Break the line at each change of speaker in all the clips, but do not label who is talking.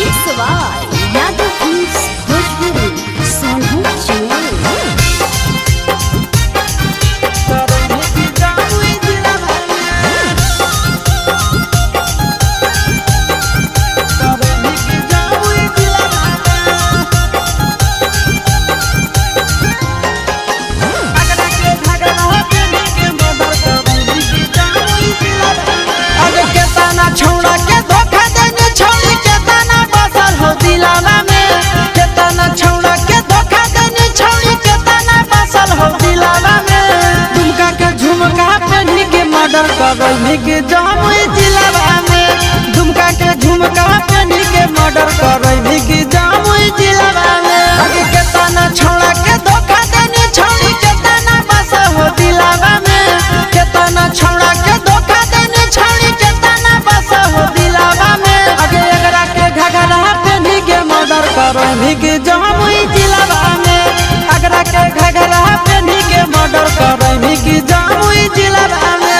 सवाल यादव फिल्म्स भोजपुरी सोनू चौहान।
करनी के जामुई जिलावा में दुमका के झुमका पहनी के मर्डर करनी के जामुई जिलावा में आगे के तना छोड़ा के धोखा देनी छोड़ी के तना बसा हो दिलावा में के तना छोड़ा के धोखा देनी छोड़ी के तना बसा हो दिलावा में आगे एकरा के घघरा पहनी के मर्डर करनी के जामुई जिलावा में एकरा के घघरा पहनी के मर्डर करनी के जामुई जिलावा में।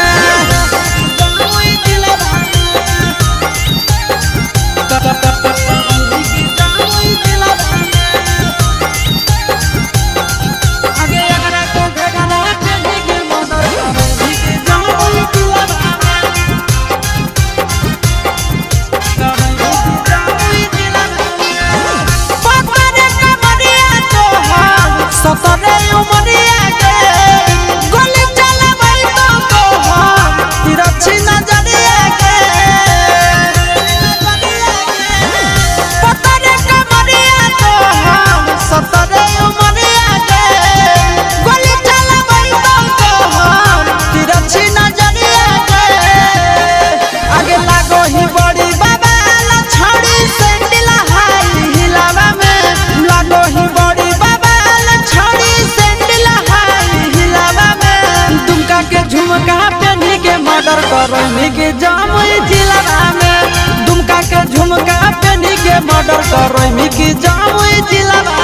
मर्डर करनी के जामुई जिलावा में दुमका के झुमका पहनी के मर्डर करनी के जामुई जिलावा